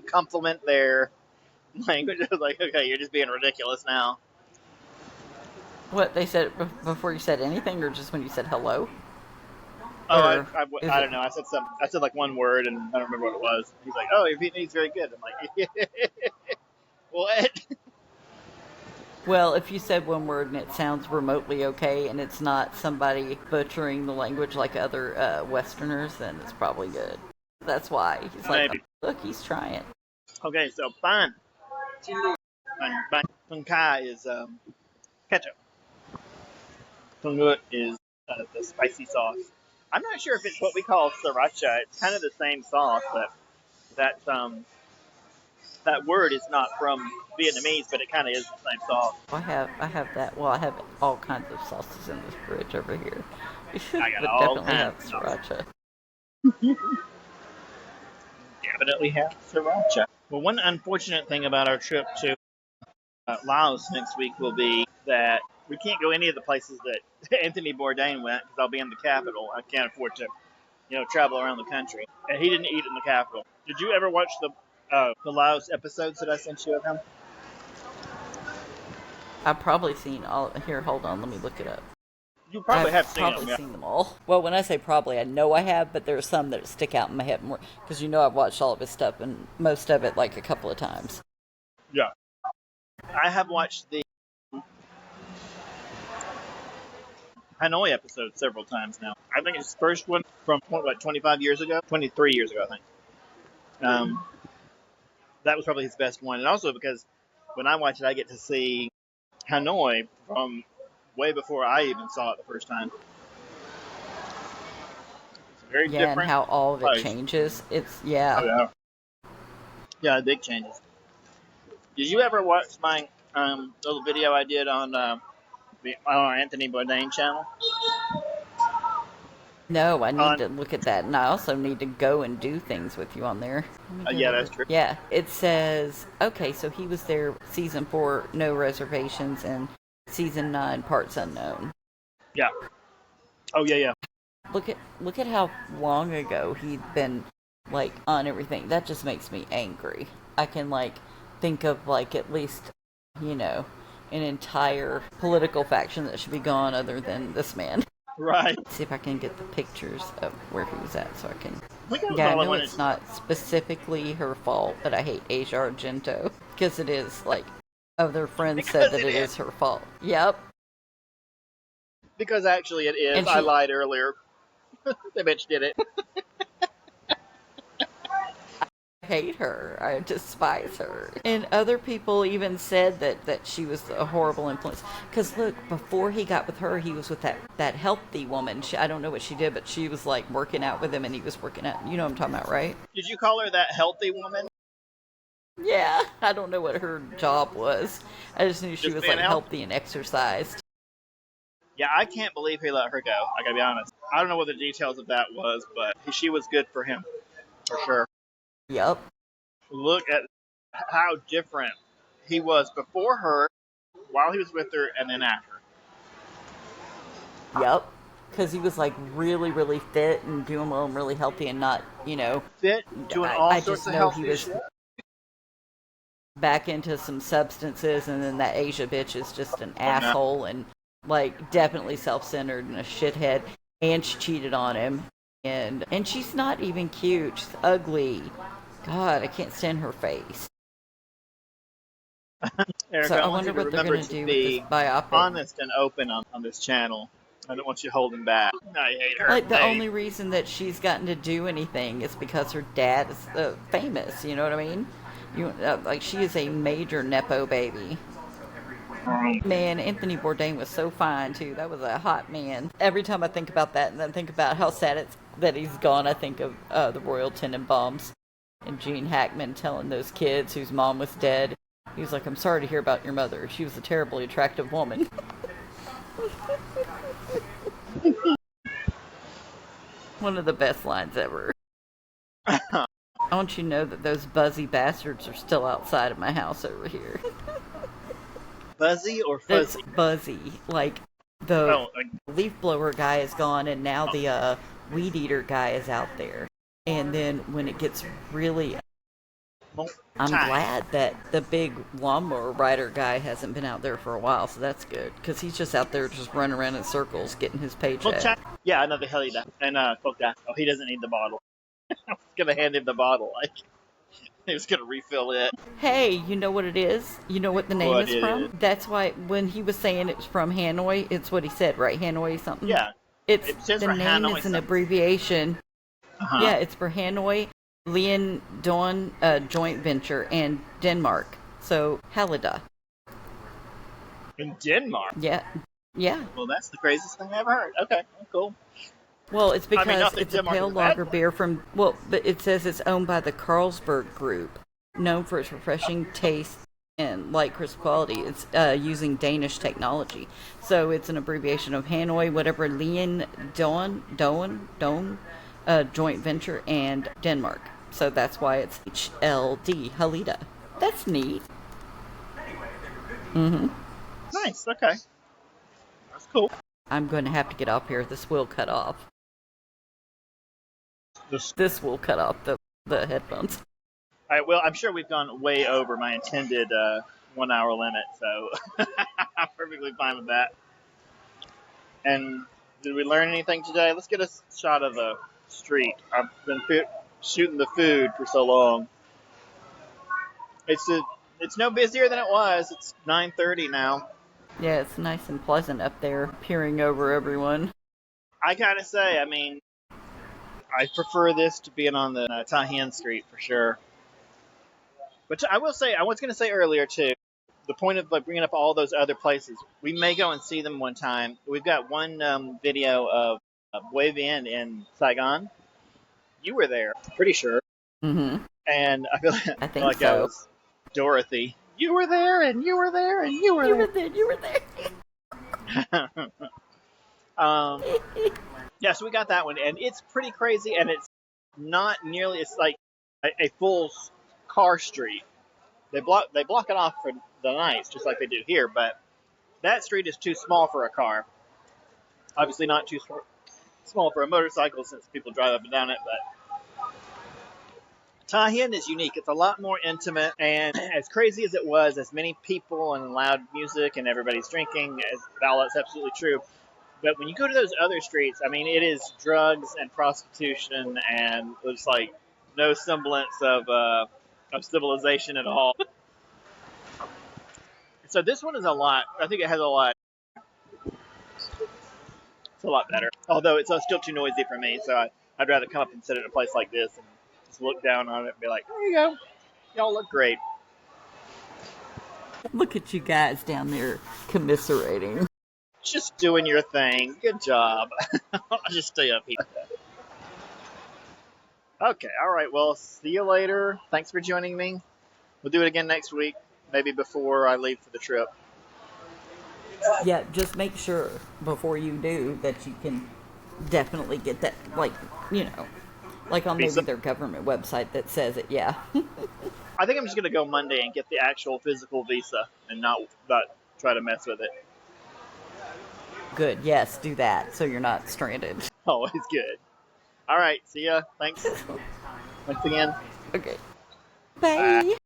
B: compliment their language? Like, okay, you're just being ridiculous now.
C: What, they said before you said anything, or just when you said hello?
B: Oh, I don't know. I said like one word, and I don't remember what it was. He's like, oh, your Vietnamese is very good. I'm like, what?
C: Well, if you said one word and it sounds remotely okay, and it's not somebody butchering the language like other Westerners, then it's probably good. That's why he's like,
B: Maybe.
C: oh, look, he's trying.
B: Okay, so fine. Phun Kai is ketchup. Phun Gut is the spicy sauce. I'm not sure if it's what we call sriracha. It's kind of the same sauce, but that word is not from Vietnamese, but it kind of is the same sauce.
C: I have that. Well, I have all kinds of sauces in this fridge over here.
B: I got
C: but
B: all
C: definitely have
B: kinds
C: sriracha.
B: Definitely have sriracha. Well, one unfortunate thing about our trip to Laos next week will be that we can't go any of the places that Anthony Bourdain went because I'll be in the capital. I can't afford to, travel around the country. And he didn't eat in the capital. Did you ever watch the Laos episodes that I sent you of him?
C: I've probably seen all. Here, hold on, let me look it up.
B: You probably have seen
C: probably
B: them.
C: Seen them all. Well, when I say probably, I know I have, but there are some that stick out in my head more because I've watched all of his stuff and most of it like a couple of times.
B: Yeah, I have watched the Hanoi episode several times now. I think it's the first one from 25 years ago, 23 years ago, I think. That was probably his best one, and also because when I watch it, I get to see Hanoi from way before I even saw it the first time. It's very different.
C: And how all of it changes. It's
B: Oh, yeah, big changes. Did you ever watch my little video I did on our Anthony Bourdain channel?
C: No, I need to look at that, and I also need to go and do things with you on there.
B: Yeah, that's true.
C: Yeah, it says, okay, so he was there season 4, no reservations, and season 9, parts unknown.
B: Yeah. Oh, yeah.
C: Look at how long ago he'd been, like, on everything. That just makes me angry. I can, like, think of, like, at least, an entire political faction that should be gone other than this man.
B: Right.
C: Let's see if I can get the pictures of where he was at so I can...
B: I
C: know it's not specifically her fault, but I hate Asia Argento. Because it is, like, other friends said that it is her fault. Yep.
B: Because actually it is. I lied earlier. The bitch did it.
C: I hate her. I despise her. And other people even said that she was a horrible influence. Because look, before he got with her, he was with that healthy woman. I don't know what she did, but she was like working out with him and he was working out. You know what I'm talking about, right?
B: Did you call her that healthy woman?
C: Yeah, I don't know what her job was. I just knew she was like healthy and exercised.
B: Yeah, I can't believe he let her go. I gotta be honest. I don't know what the details of that was, but she was good for him. For sure.
C: Yep.
B: Look at how different he was before her, while he was with her, and then after.
C: Yep. Because he was like really, really fit and doing well and really healthy and not,
B: fit, doing all sorts of healthy
C: he was
B: shit.
C: Back into some substances, and then that Asia bitch is just an asshole and like definitely self-centered and a shithead, and she cheated on him, and she's not even cute. She's ugly. God, I can't stand her face.
B: Erica,
C: So I wonder what they're going to do with this biopic.
B: Honest and open on this channel. I don't want you holding back. I hate her.
C: Like, the only reason that she's gotten to do anything is because her dad is famous. You know what I mean? Like, she is a major Nepo baby. Man, Anthony Bourdain was so fine, too. That was a hot man. Every time I think about that and then think about how sad it's that he's gone, I think of the Royal Tenenbaums and Gene Hackman telling those kids whose mom was dead. He was like, I'm sorry to hear about your mother. She was a terribly attractive woman. One of the best lines ever. I want you to know that those buzzy bastards are still outside of my house over here.
A: Buzzy or
C: It's
A: fuzzy?
C: buzzy. Like, the
A: Oh,
C: leaf blower guy is gone, and now the weed eater guy is out there. And then when it gets really... I'm glad that the big lawnmower rider guy hasn't been out there for a while, so that's good. Because he's just out there just running around in circles getting his paycheck.
A: yeah, I know the Halida. And Coca. Oh, he doesn't need the bottle. I was going to hand him the bottle. Like, he was going to refill it.
C: Hey, you know what it is? You know what the name
A: What
C: is
A: it
C: from?
A: is?
C: That's why when he was saying it's from Hanoi, it's what he said, right? Hanoi something?
A: Yeah.
C: It's
A: It stands
C: the
A: for
C: name
A: Hanoi
C: is an
A: something.
C: abbreviation.
A: Uh-huh.
C: Yeah, it's for Hanoi Lien Don joint venture and Denmark. So Halida.
A: In Denmark?
C: Yeah. Yeah.
A: Well, that's the craziest thing I ever heard. Okay, cool.
C: Well, it's because
A: not that
C: it's a
A: Denmark
C: pale
A: is a bad
C: lager
A: place.
C: beer from, well, but it says it's owned by the Carlsberg Group, known for its refreshing taste and light crisp quality. It's using Danish technology. So it's an abbreviation of Hanoi, whatever, Lien Don, joint venture, and Denmark. So that's why it's HLD, Halida. That's neat. Mm-hmm.
A: Nice, okay. That's cool.
C: I'm going to have to get off here. This will cut off. This will cut off the headphones.
A: All right, well, I'm sure we've gone way over my intended 1 hour limit, so I'm perfectly fine with that. And did we learn anything today? Let's get a shot of the street. I've been shooting the food for so long. It's no busier than it was. It's 9:30 now.
C: Yeah, it's nice and pleasant up there, peering over everyone.
A: I gotta say, I mean, I prefer this to being on the Ta Hien Street for sure. But I will say, I was going to say earlier too, the point of like bringing up all those other places, we may go and see them one time. We've got one video of Wave in Saigon. You were there, pretty sure.
C: Mm-hmm.
A: And I feel
C: I think
A: like
C: so.
A: I was Dorothy. You were there, and you were there, and you were
C: You
A: there.
C: were there, you were there.
A: Yeah, so we got that one, and it's pretty crazy, and it's not nearly. It's like a full car street. They block it off for the nights, just like they do here. But that street is too small for a car. Obviously, not too small for a motorcycle, since people drive up and down it. But Ta Hien is unique. It's a lot more intimate, and as crazy as it was, as many people and loud music and everybody's drinking, as all that's absolutely true. But when you go to those other streets, I mean, it is drugs and prostitution, and there's like no semblance of civilization at all. So this one is a lot. I think it has a lot. It's a lot better. Although it's still too noisy for me, so I'd rather come up and sit at a place like this and just look down on it and be like, there you go. Y'all look great.
C: Look at you guys down there commiserating.
A: Just doing your thing. Good job. I'll just stay up here. Okay, all right. Well, see you later. Thanks for joining me. We'll do it again next week, maybe before I leave for the trip.
C: Yeah, just make sure before you do that you can definitely get that, like, you know, like on maybe
A: Visa?
C: their government website that says it, yeah.
A: I think I'm just going to go Monday and get the actual physical visa and not try to mess with it.
C: Good, yes, do that so you're not stranded.
A: Always good. All right, see ya. Thanks. Thanks again.
C: Okay. Bye.